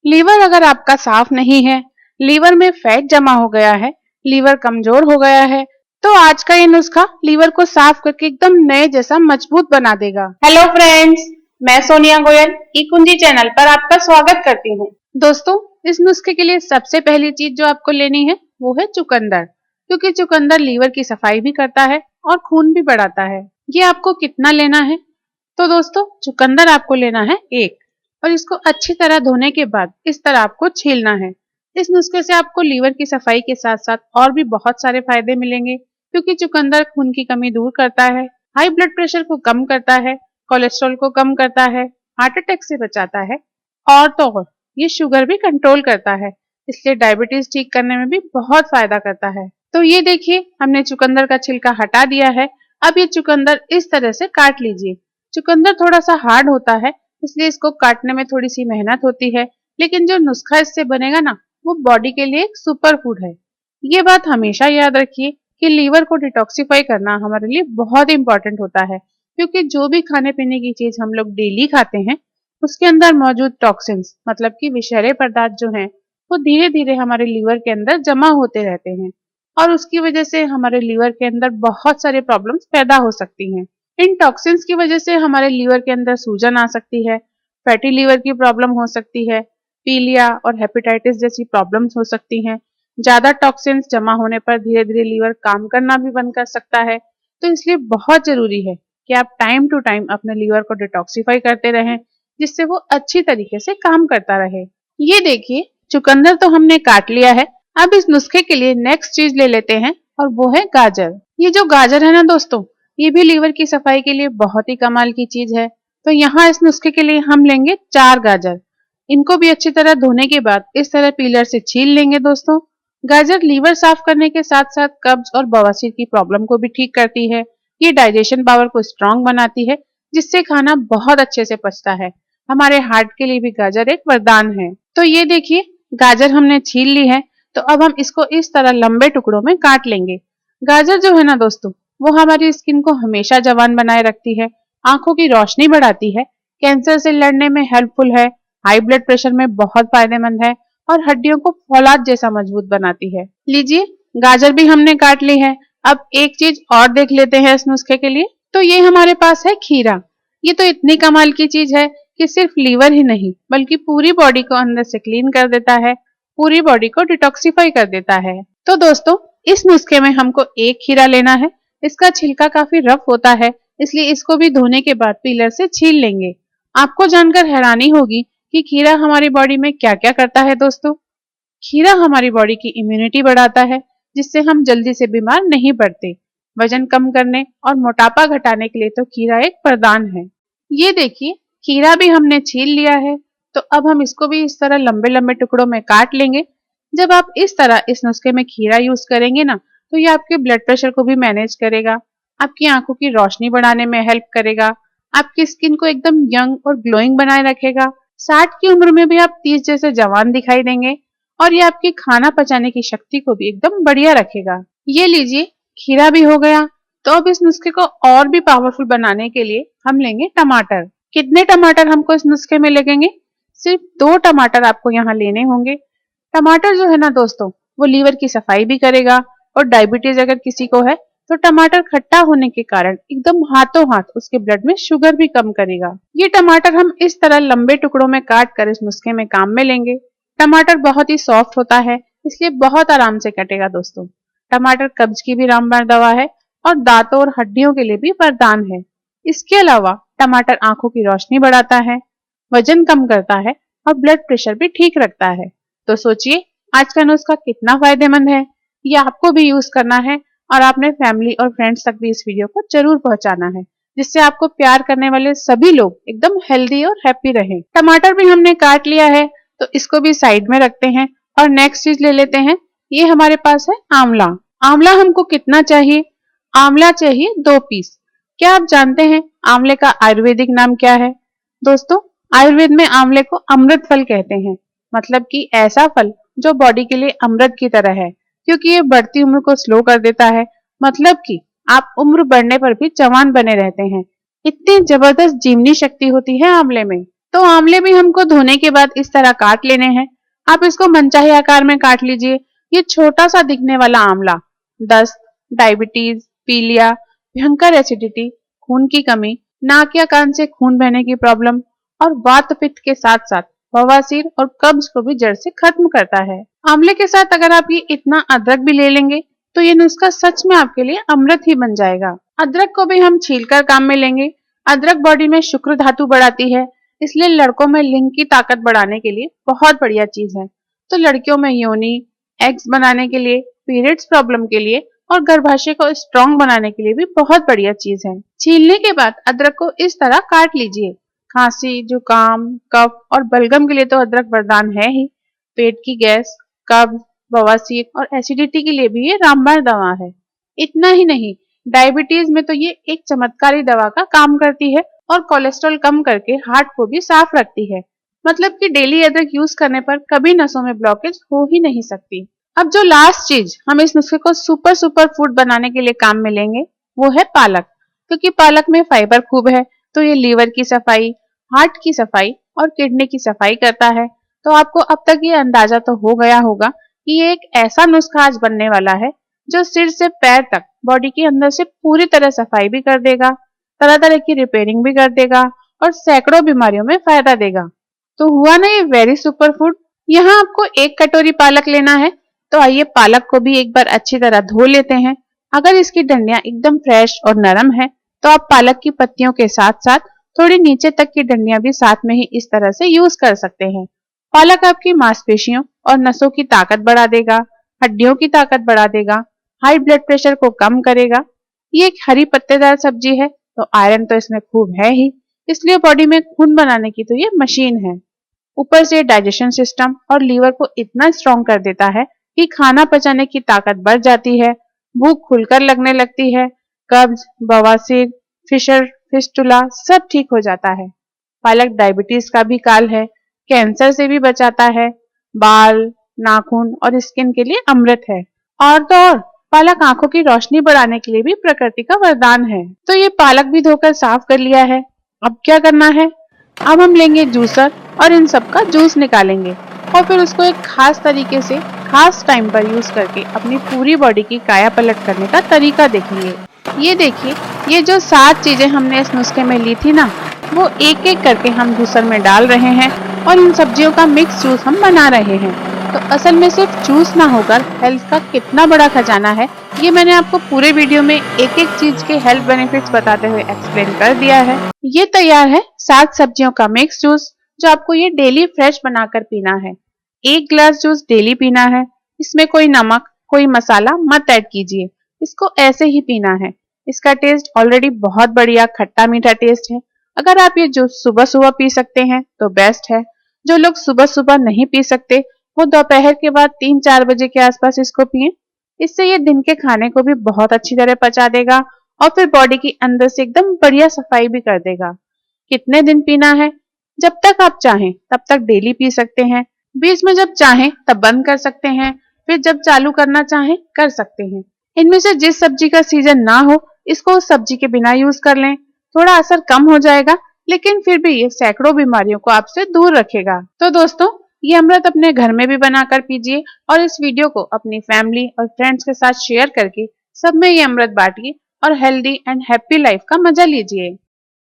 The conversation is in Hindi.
लीवर अगर आपका साफ नहीं है, लीवर में फैट जमा हो गया है, लीवर कमजोर हो गया है, तो आज का ये नुस्खा लीवर को साफ करके एकदम नए जैसा मजबूत बना देगा। हेलो फ्रेंड्स, मैं सोनिया गोयल ई कुंजी चैनल पर आपका स्वागत करती हूँ। दोस्तों, इस नुस्खे के लिए सबसे पहली चीज जो आपको लेनी है वो है चुकंदर, क्योंकि चुकंदर लीवर की सफाई भी करता है और खून भी बढ़ाता है। ये आपको कितना लेना है? तो दोस्तों, चुकंदर आपको लेना है एक, और इसको अच्छी तरह धोने के बाद इस तरह आपको छीलना है। इस नुस्खे से आपको लीवर की सफाई के साथ साथ और भी बहुत सारे फायदे मिलेंगे, क्योंकि चुकंदर खून की कमी दूर करता है, हाई ब्लड प्रेशर को कम करता है, कोलेस्ट्रॉल को कम करता है, हार्ट अटैक से बचाता है, और तो और ये शुगर भी कंट्रोल करता है, इसलिए डायबिटीज ठीक करने में भी बहुत फायदा करता है। तो ये देखिए, हमने चुकंदर का छिलका हटा दिया है। अब ये चुकंदर इस तरह से काट लीजिए। चुकंदर थोड़ा सा हार्ड होता है, इसलिए इसको काटने में थोड़ी सी मेहनत होती है, लेकिन जो नुस्खा इससे बनेगा ना, वो बॉडी के लिए एक सुपर फूड है। ये बात हमेशा याद रखिए कि लीवर को डिटॉक्सिफाई करना हमारे लिए बहुत इंपॉर्टेंट होता है, क्योंकि जो भी खाने पीने की चीज हम लोग डेली खाते हैं, उसके अंदर मौजूद टॉक्सिन्स मतलब कि विषैले पदार्थ जो हैं, वो धीरे धीरे हमारे लीवर के अंदर जमा होते रहते हैं, और उसकी वजह से हमारे लीवर के अंदर बहुत सारे प्रॉब्लम्स पैदा हो सकती हैं। इन टॉक्सिन्स की वजह से हमारे लीवर के अंदर सूजन आ सकती है, फैटी लीवर की प्रॉब्लम हो सकती है, पीलिया और हेपेटाइटिस जैसी प्रॉब्लम्स हो सकती हैं। ज्यादा टॉक्सिन्स जमा होने पर धीरे धीरे लीवर काम करना भी बंद कर सकता है। तो इसलिए बहुत जरूरी है कि आप टाइम टू टाइम अपने लीवर को डिटॉक्सिफाई करते रहें, जिससे वो अच्छी तरीके से काम करता रहे। ये देखिए, चुकंदर तो हमने काट लिया है। अब इस नुस्खे के लिए नेक्स्ट चीज ले लेते हैं, और वो है गाजर। ये जो गाजर है ना दोस्तों, ये भी लीवर की सफाई के लिए बहुत ही कमाल की चीज है। तो यहाँ इस नुस्खे के लिए हम लेंगे 4 गाजर। इनको भी अच्छी तरह धोने के बाद इस तरह पीलर से छील लेंगे दोस्तों। गाजर लीवर साफ करने के साथ साथ कब्ज और बवासीर की प्रॉब्लम को भी ठीक करती है। ये डाइजेशन पावर को स्ट्रांग बनाती है, जिससे खाना बहुत अच्छे से पचता है। हमारे हार्ट के लिए भी गाजर एक वरदान है। तो ये देखिए, गाजर हमने छील ली है। तो अब हम इसको इस तरह लंबे टुकड़ों में काट लेंगे। गाजर जो है ना दोस्तों, वो हमारी स्किन को हमेशा जवान बनाए रखती है, आंखों की रोशनी बढ़ाती है, कैंसर से लड़ने में हेल्पफुल है, हाई ब्लड प्रेशर में बहुत फायदेमंद है, और हड्डियों को फौलाद जैसा मजबूत बनाती है। लीजिए, गाजर भी हमने काट ली है। अब एक चीज और देख लेते हैं इस नुस्खे के लिए। तो ये हमारे पास है खीरा। ये तो इतनी कमाल की चीज है कि सिर्फ लीवर ही नहीं, बल्कि पूरी बॉडी को अंदर से क्लीन कर देता है, पूरी बॉडी को डिटॉक्सिफाई कर देता है। तो दोस्तों, इस नुस्खे में हमको एक खीरा लेना है। इसका छिलका काफी रफ होता है, इसलिए इसको भी धोने के बाद पीलर से छील लेंगे। आपको जानकर हैरानी होगी कि खीरा हमारी बॉडी में क्या क्या करता है दोस्तों। खीरा हमारी बॉडी की इम्यूनिटी बढ़ाता है, जिससे हम जल्दी से बीमार नहीं पड़ते। वजन कम करने और मोटापा घटाने के लिए तो खीरा एक वरदान है। ये देखिए, खीरा भी हमने छील लिया है। तो अब हम इसको भी इस तरह लंबे लंबे टुकड़ों में काट लेंगे। जब आप इस तरह इस नुस्खे में खीरा यूज करेंगे ना, तो ये आपके ब्लड प्रेशर को भी मैनेज करेगा, आपकी आंखों की रोशनी बढ़ाने में हेल्प करेगा, आपकी स्किन को एकदम यंग और ग्लोइंग बनाए रखेगा। 60 की उम्र में भी आप 30 जैसे जवान दिखाई देंगे, और ये आपकी खाना पचाने की शक्ति को भी एकदम बढ़िया रखेगा। ये लीजिए, खीरा भी हो गया। तो अब इस नुस्खे को और भी पावरफुल बनाने के लिए हम लेंगे टमाटर। कितने टमाटर हमको इस नुस्खे में लगेंगे? सिर्फ 2 टमाटर आपको यहाँ लेने होंगे। टमाटर जो है ना दोस्तों, वो लीवर की सफाई भी करेगा, और डायबिटीज अगर किसी को है, तो टमाटर खट्टा होने के कारण एकदम हाथों हाथ उसके ब्लड में शुगर भी कम करेगा। ये टमाटर हम इस तरह लंबे टुकड़ों में काट कर इस नुस्खे में काम में लेंगे। टमाटर बहुत ही सॉफ्ट होता है, इसलिए बहुत आराम से कटेगा दोस्तों। टमाटर कब्ज की भी रामबाण दवा है, और दांतों और हड्डियों के लिए भी वरदान है। इसके अलावा टमाटर आंखों की रोशनी बढ़ाता है, वजन कम करता है, और ब्लड प्रेशर भी ठीक रखता है। तो सोचिए, आज का नुस्खा कितना फायदेमंद है। ये आपको भी यूज करना है, और आपने फैमिली और फ्रेंड्स तक भी इस वीडियो को जरूर पहुंचाना है, जिससे आपको प्यार करने वाले सभी लोग एकदम हेल्दी और हैप्पी रहें। टमाटर भी हमने काट लिया है, तो इसको भी साइड में रखते हैं, और नेक्स्ट चीज ले लेते हैं। ये हमारे पास है आंवला। आंवला हमको कितना चाहिए? आंवला चाहिए 2 पीस। क्या आप जानते हैं आंवले का आयुर्वेदिक नाम क्या है? दोस्तों, आयुर्वेद में आंवले को अमृत फल कहते हैं, मतलब कि ऐसा फल जो बॉडी के लिए अमृत की तरह है, क्योंकि ये बढ़ती उम्र को स्लो कर देता है। मतलब कि आप उम्र बढ़ने पर भी जवान बने रहते हैं। इतनी जबरदस्त जीवनी शक्ति होती है आंवले में। तो आंवले भी हमको धोने के बाद इस तरह काट लेने हैं। आप इसको मनचाहे आकार में काट लीजिए। ये छोटा सा दिखने वाला आंवला दस्त, डायबिटीज, पीलिया, भयंकर एसिडिटी, खून की कमी, नाक या कान से खून बहने की प्रॉब्लम और वात पित्त के साथ साथ बवासीर और कब्ज को भी जड़ से खत्म करता है। आंवले के साथ अगर आप ये इतना अदरक भी ले लेंगे तो ये नुस्खा सच में आपके लिए अमृत ही बन जाएगा। अदरक को भी हम छीलकर काम में लेंगे। अदरक बॉडी में शुक्र धातु बढ़ाती है, इसलिए लड़कों में लिंग की ताकत बढ़ाने के लिए बहुत बढ़िया चीज है। तो लड़कियों में योनि, एग्स बनाने के लिए, पीरियड्स प्रॉब्लम के लिए और गर्भाशय को स्ट्रॉन्ग बनाने के लिए भी बहुत बढ़िया चीज है। छीलने के बाद अदरक को इस तरह काट लीजिए। खांसी, जुकाम, कफ और बलगम के लिए तो अदरक वरदान है ही। पेट की गैस, कब्ज, बवासीर और एसिडिटी के लिए भी ये रामबाण दवा है। इतना ही नहीं, डायबिटीज में तो ये एक चमत्कारी दवा का काम करती है और कोलेस्ट्रॉल कम करके हार्ट को भी साफ रखती है। मतलब कि डेली अदरक यूज करने पर कभी नसों में ब्लॉकेज हो ही नहीं सकती। अब जो लास्ट चीज हम इस नुस्खे को सुपर सुपर फूड बनाने के लिए काम में लेंगे वो है पालक। क्योंकि पालक में फाइबर खूब है तो ये लीवर की सफाई, हार्ट की सफाई और किडनी की सफाई करता है। तो आपको अब तक ये अंदाजा तो हो गया होगा कि ये एक ऐसा नुस्खा आज बनने वाला है जो सिर से पैर तक बॉडी के अंदर से पूरी तरह सफाई भी कर देगा, तरह तरह की रिपेयरिंग भी कर देगा और सैकड़ों बीमारियों में फायदा देगा। तो हुआ ना ये वेरी सुपर फूड। यहाँ आपको 1 कटोरी पालक लेना है। तो आइए पालक को भी एक बार अच्छी तरह धो लेते हैं। अगर इसकी डंडियां एकदम फ्रेश और नरम है तो आप पालक की पत्तियों के साथ साथ थोड़ी नीचे तक की डंडियां भी साथ में ही इस तरह से यूज कर सकते हैं। पालक आपकी मांसपेशियों और नसों की ताकत बढ़ा देगा, हड्डियों की ताकत बढ़ा देगा, हाई ब्लड प्रेशर को कम करेगा। ये एक हरी पत्तेदार सब्जी है तो आयरन तो इसमें खूब है ही, इसलिए बॉडी में खून बनाने की तो ये मशीन है। ऊपर से डाइजेशन सिस्टम और लीवर को इतना स्ट्रॉन्ग कर देता है कि खाना पचाने की ताकत बढ़ जाती है, भूख खुलकर लगने लगती है, कब्ज, बवासीर, फिशर, फिस्टुला सब ठीक हो जाता है। पालक डायबिटीज का भी काल है, कैंसर से भी बचाता है, बाल, नाखून और स्किन के लिए अमृत है। और तो और पालक आंखों की रोशनी बढ़ाने के लिए भी प्रकृति का वरदान है। तो ये पालक भी धोकर साफ कर लिया है। अब क्या करना है, अब हम लेंगे जूसर और इन सब का जूस निकालेंगे और फिर उसको एक खास तरीके से खास टाइम पर यूज करके अपनी पूरी बॉडी की काया पलट करने का तरीका देखेंगे। ये देखिए, ये जो 7 चीजें हमने इस नुस्खे में ली थी ना, वो एक एक करके हम जूसर में डाल रहे हैं और इन सब्जियों का मिक्स जूस हम बना रहे हैं। तो असल में सिर्फ जूस ना होकर हेल्थ का कितना बड़ा खजाना है, ये मैंने आपको पूरे वीडियो में एक एक चीज के हेल्थ बेनिफिट्स बताते हुए एक्सप्लेन कर दिया है। ये तैयार है 7 सब्जियों का मिक्स जूस, जो आपको ये डेली फ्रेश बनाकर पीना है। 1 गिलास जूस डेली पीना है। इसमें कोई नमक, कोई मसाला मत ऐड कीजिए, इसको ऐसे ही पीना है। इसका टेस्ट ऑलरेडी बहुत बढ़िया खट्टा मीठा टेस्ट है। अगर आप ये जूस सुबह सुबह पी सकते हैं तो बेस्ट है। जो लोग सुबह सुबह नहीं पी सकते वो दोपहर के बाद 3-4 बजे के आसपास इसको पिए। इससे ये दिन के खाने को भी बहुत अच्छी तरह पचा देगा और फिर बॉडी की अंदर से एकदम बढ़िया सफाई भी कर देगा। कितने दिन पीना है, जब तक आप चाहें तब तक डेली पी सकते हैं। बीच में जब चाहें तब बंद कर सकते हैं, फिर जब चालू करना चाहें कर सकते हैं। इनमें से जिस सब्जी का सीजन ना हो इसको उस सब्जी के बिना यूज कर लें। थोड़ा असर कम हो जाएगा लेकिन फिर भी ये सैकड़ों बीमारियों को आपसे दूर रखेगा। तो दोस्तों, ये अमृत अपने घर में भी बनाकर पीजिए और इस वीडियो को अपनी फैमिली और फ्रेंड्स के साथ शेयर करके सब में ये अमृत बांटिए और हेल्दी एंड हैप्पी लाइफ का मजा लीजिए।